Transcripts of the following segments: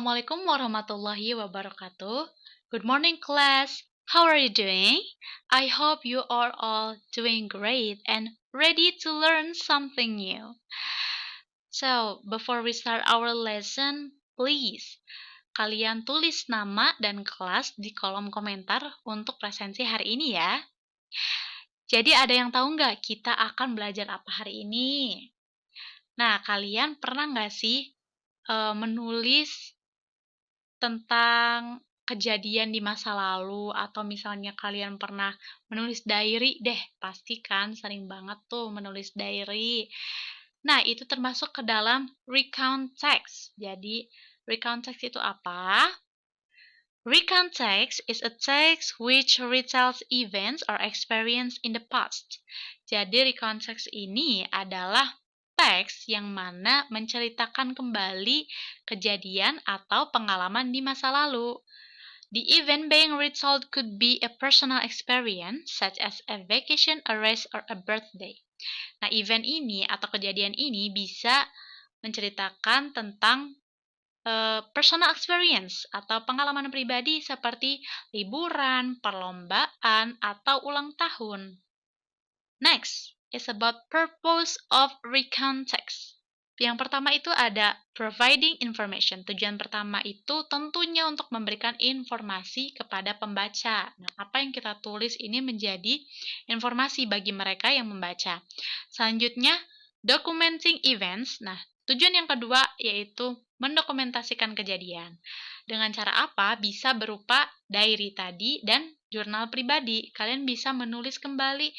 Assalamualaikum warahmatullahi wabarakatuh. Good morning, class. How are you doing? I hope you are all doing great and ready to learn something new. So, before we start our lesson, please kalian tulis nama dan kelas di kolom komentar untuk presensi hari ini ya. Jadi ada yang tahu nggak kita akan belajar apa hari ini? Nah, kalian pernah nggak sih menulis tentang kejadian di masa lalu, atau misalnya kalian pernah menulis diary deh, pasti kan sering banget tuh menulis diary. Nah, itu termasuk ke dalam recount text. Jadi, recount text itu apa? Recount text is a text which retells events or experience in the past. Jadi, recount text ini adalah teks yang mana menceritakan kembali kejadian atau pengalaman di masa lalu. The event being retold could be a personal experience, such as a vacation, a race, or a birthday. Nah, event ini atau kejadian ini bisa menceritakan tentang personal experience atau pengalaman pribadi seperti liburan, perlombaan, atau ulang tahun. Next is about purpose of recount text. Yang pertama itu ada providing information. Tujuan pertama itu tentunya untuk memberikan informasi kepada pembaca. Nah, apa yang kita tulis ini menjadi informasi bagi mereka yang membaca. Selanjutnya, documenting events. Nah, tujuan yang kedua yaitu mendokumentasikan kejadian. Dengan cara apa? Bisa berupa diary tadi dan jurnal pribadi. Kalian bisa menulis kembali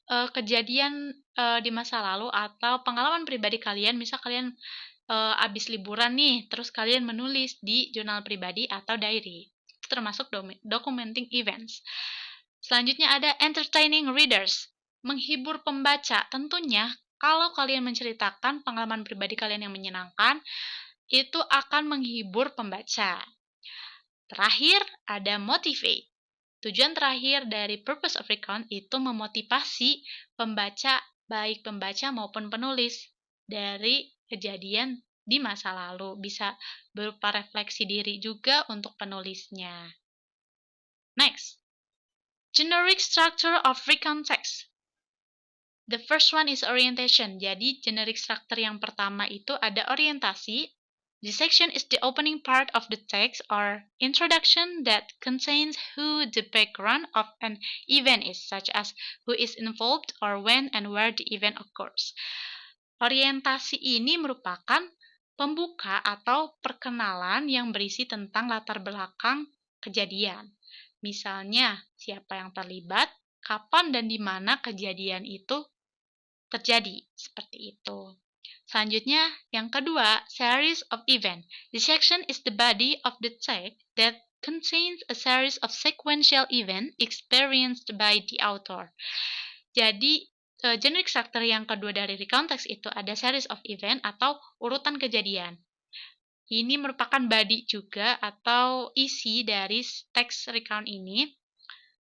kejadian di masa lalu atau pengalaman pribadi kalian. Misal kalian habis liburan nih, terus kalian menulis di jurnal pribadi atau diary. Itu termasuk documenting events. Selanjutnya ada entertaining readers, menghibur pembaca. Tentunya kalau kalian menceritakan pengalaman pribadi kalian yang menyenangkan, itu akan menghibur pembaca. Terakhir ada motivate. Tujuan terakhir dari purpose of recount itu memotivasi pembaca, baik pembaca maupun penulis, dari kejadian di masa lalu. Bisa berupa refleksi diri juga untuk penulisnya. Next, generic structure of recount text. The first one is orientation. Jadi, generic structure yang pertama itu ada orientasi. The section is the opening part of the text or introduction that contains who the background of an event is, such as who is involved or when and where the event occurs. Orientasi ini merupakan pembuka atau perkenalan yang berisi tentang latar belakang kejadian. Misalnya, siapa yang terlibat, kapan dan di mana kejadian itu terjadi, seperti itu. Selanjutnya, yang kedua, series of event. The section is the body of the text that contains a series of sequential event experienced by the author. Jadi, generic structure yang kedua dari recount text itu ada series of event atau urutan kejadian. Ini merupakan body juga atau isi dari teks recount ini.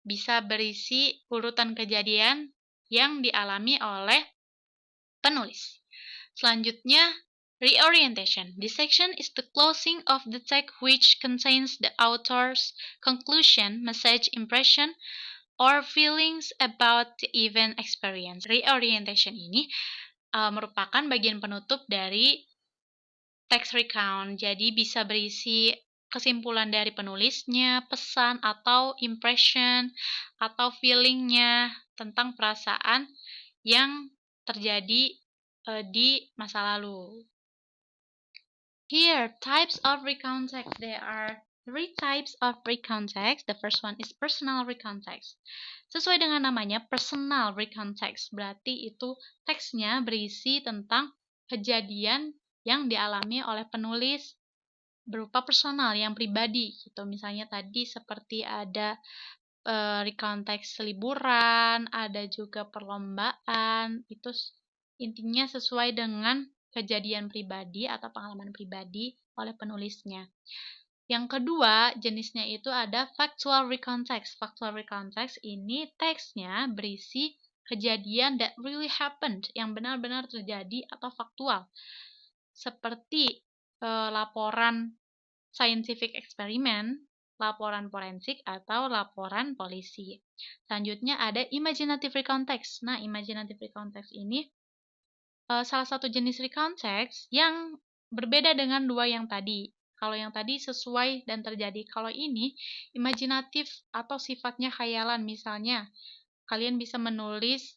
Bisa berisi urutan kejadian yang dialami oleh penulis. Selanjutnya, reorientation. This section is the closing of the text which contains the author's conclusion, message, impression, or feelings about the event experience. Reorientation ini merupakan bagian penutup dari text recount. Jadi bisa berisi kesimpulan dari penulisnya, pesan atau impression, atau feelingnya tentang perasaan yang terjadi di masa lalu. Here, types of recount text. There are 3 types of recount text. The first one is personal recount text. Sesuai dengan namanya, personal recount text. Berarti itu teksnya berisi tentang kejadian yang dialami oleh penulis berupa personal, yang pribadi gitu. Misalnya tadi seperti ada recount text liburan, ada juga perlombaan. Itu intinya sesuai dengan kejadian pribadi atau pengalaman pribadi oleh penulisnya. Yang kedua, jenisnya itu ada factual recount text. Factual recount text ini teksnya berisi kejadian that really happened, yang benar-benar terjadi atau faktual. Seperti laporan scientific experiment, laporan forensik, atau laporan polisi. Selanjutnya ada imaginative recontext. Nah, imaginative recontext ini salah satu jenis recontext yang berbeda dengan dua yang tadi. Kalau yang tadi sesuai dan terjadi. Kalau ini imajinatif atau sifatnya khayalan. Misalnya, kalian bisa menulis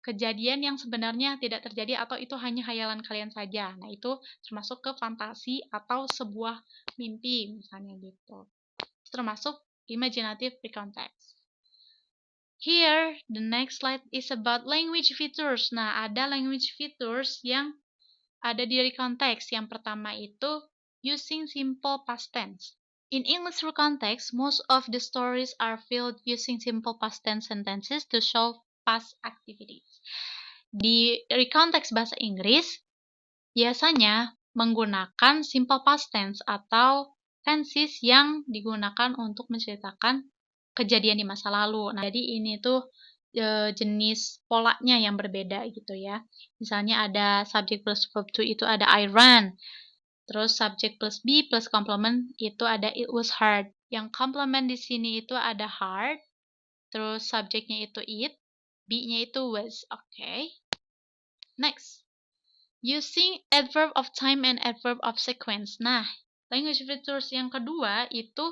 kejadian yang sebenarnya tidak terjadi atau itu hanya khayalan kalian saja. Nah, itu termasuk ke fantasi atau sebuah mimpi, misalnya gitu. Termasuk imaginative recontext. Here, the next slide is about language features. Nah, ada language features yang ada di recontext. Yang pertama itu using simple past tense. In English recontext, most of the stories are filled using simple past tense sentences to show past activities. Di recontext bahasa Inggris, biasanya menggunakan simple past tense atau tenses yang digunakan untuk menceritakan kejadian di masa lalu. Nah, jadi ini tuh jenis polanya yang berbeda gitu ya. Misalnya ada subject plus verb to itu ada I ran. Terus subject plus be plus complement itu ada it was hard. Yang complement di sini itu ada hard. Terus subjeknya itu it, be-nya itu was. Okay. Next. Using adverb of time and adverb of sequence. Nah, language features yang kedua itu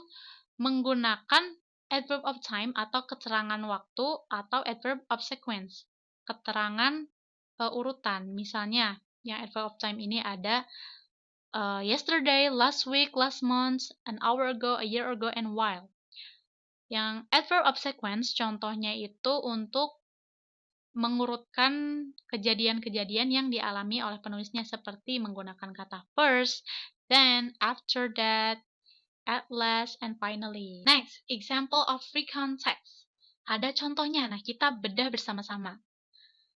menggunakan adverb of time atau keterangan waktu atau adverb of sequence. Keterangan urutan. Misalnya, yang adverb of time ini ada yesterday, last week, last month, an hour ago, a year ago, and while. Yang adverb of sequence contohnya itu untuk mengurutkan kejadian-kejadian yang dialami oleh penulisnya seperti menggunakan kata first, then, after that, at last, and finally. Next, example of recount text. Ada contohnya, nah kita bedah bersama-sama.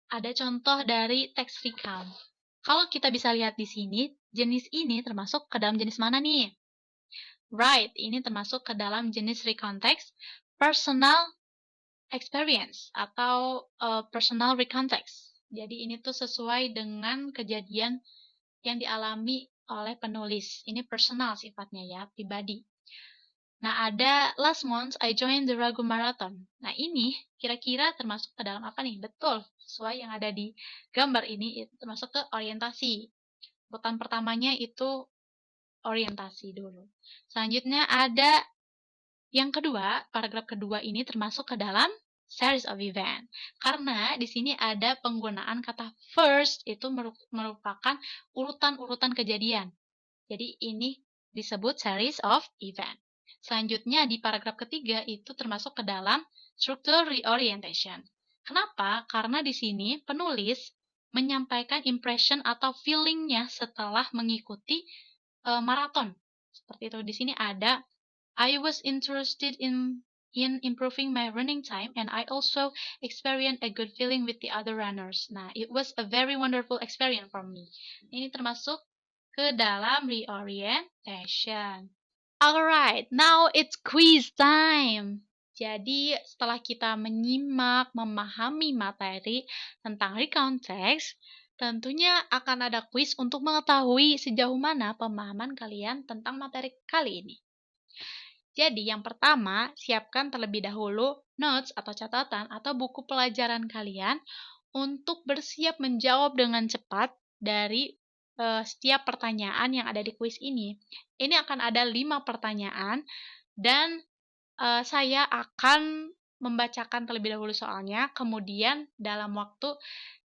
Ada contoh dari teks recount. Kalau kita bisa lihat di sini, jenis ini termasuk ke dalam jenis mana nih? Right, ini termasuk ke dalam jenis recount text personal experience atau personal recontext. Jadi ini tuh sesuai dengan kejadian yang dialami oleh penulis. Ini personal sifatnya ya, pribadi. Nah, ada last month I joined the Ragu Marathon. Nah, ini kira-kira termasuk ke dalam apa nih? Betul, sesuai yang ada di gambar ini itu termasuk ke orientasi. Urutan pertamanya itu orientasi dulu. Selanjutnya ada yang kedua, paragraf kedua ini termasuk ke dalam series of event. Karena di sini ada penggunaan kata first itu merupakan urutan-urutan kejadian. Jadi ini disebut series of event. Selanjutnya di paragraf ketiga itu termasuk ke dalam structural reorientation. Kenapa? Karena di sini penulis menyampaikan impression atau feeling-nya setelah mengikuti maraton. Seperti itu. Di sini ada I was interested in improving my running time and I also experienced a good feeling with the other runners. Nah, it was a very wonderful experience for me. Ini termasuk ke dalam reorientation. Alright, now it's quiz time. Jadi, setelah kita menyimak, memahami materi tentang recount text, tentunya akan ada quiz untuk mengetahui sejauh mana pemahaman kalian tentang materi kali ini. Jadi, yang pertama, siapkan terlebih dahulu notes atau catatan atau buku pelajaran kalian untuk bersiap menjawab dengan cepat dari setiap pertanyaan yang ada di kuis ini. Ini akan ada 5 pertanyaan dan saya akan membacakan terlebih dahulu soalnya, kemudian dalam waktu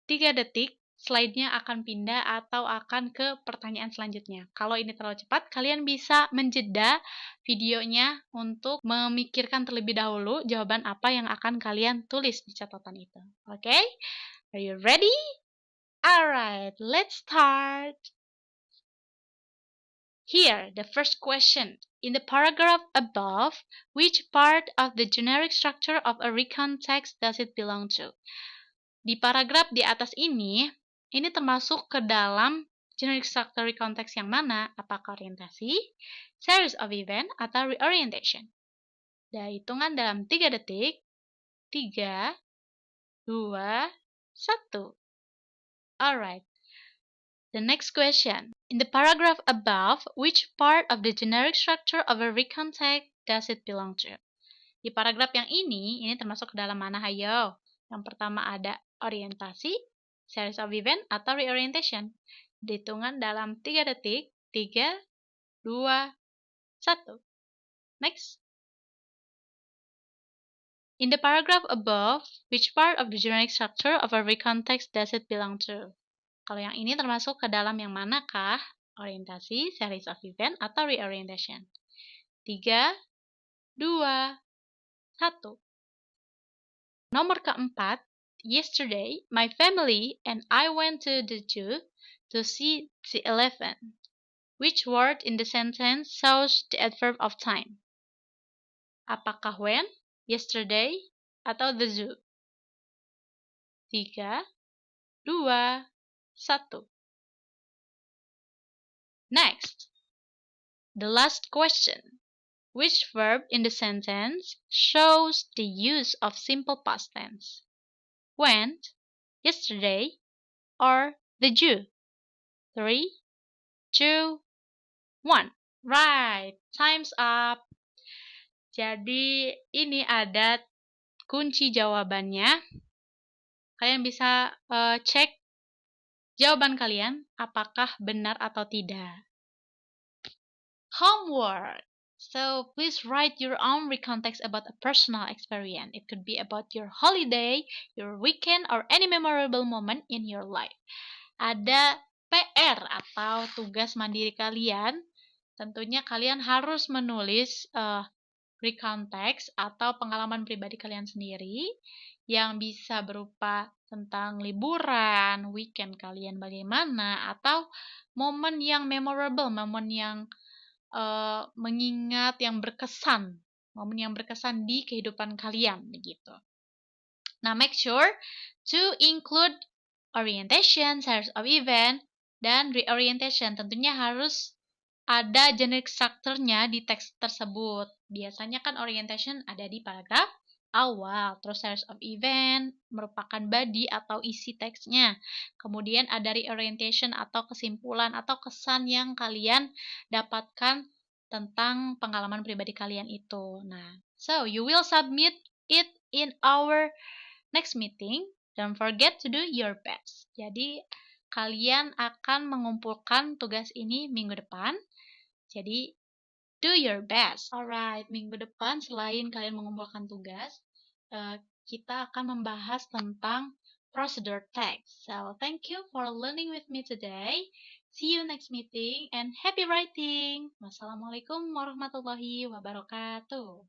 3 detik slide-nya akan pindah atau akan ke pertanyaan selanjutnya. Kalau ini terlalu cepat, kalian bisa menjeda videonya untuk memikirkan terlebih dahulu jawaban apa yang akan kalian tulis di catatan itu. Oke? Are you ready? Alright, let's start. Here, the first question. In the paragraph above, which part of the generic structure of a recount text does it belong to? Di paragraf di atas ini termasuk ke dalam generic structure context yang mana? Apakah orientasi, series of event, atau reorientation? Dan hitungan dalam 3 detik. 3, 2, 1. Alright. The next question. In the paragraph above, which part of the generic structure of a recount text does it belong to? Di paragraf yang ini termasuk ke dalam mana, hayo? Yang pertama ada orientasi, series of event, atau reorientation. Dihitungan dalam 3 detik. 3, 2, 1. Next. In the paragraph above, which part of the generic structure of a recount text does it belong to? Kalau yang ini termasuk ke dalam yang manakah? Orientasi, series of event, atau reorientation? 3, 2, 1. Nomor keempat, yesterday my family and I went to the zoo to see the elephant. Which word in the sentence shows the adverb of time? Apakah when, yesterday, atau the zoo? 3, 2, 1. Next, the last question. Which verb in the sentence shows the use of simple past tense? Went, yesterday, or the zoo? 3, 2, 1. Right, time's up. Jadi ini ada kunci jawabannya. Kalian bisa cek jawaban kalian apakah benar atau tidak. Homework. So please write your own recount text about a personal experience. It could be about your holiday, your weekend, or any memorable moment in your life. Ada PR atau tugas mandiri kalian. Tentunya kalian harus menulis recount text atau pengalaman pribadi kalian sendiri yang bisa berupa tentang liburan, weekend kalian bagaimana, atau momen yang memorable, momen yang mengingat, yang berkesan, momen yang berkesan di kehidupan kalian begitu. Nah, make sure to include orientation, series of event, dan reorientation. Tentunya harus ada generic structure-nya di teks tersebut. Biasanya kan orientation ada di paragraf awal, terus series of event merupakan body atau isi teksnya. Kemudian ada reorientation atau kesimpulan atau kesan yang kalian dapatkan tentang pengalaman pribadi kalian itu. Nah, so you will submit it in our next meeting. Don't forget to do your best. Jadi kalian akan mengumpulkan tugas ini minggu depan. Jadi, do your best. Alright, minggu depan selain kalian mengumpulkan tugas, kita akan membahas tentang procedure text. So, thank you for learning with me today. See you next meeting and happy writing. Wassalamualaikum warahmatullahi wabarakatuh.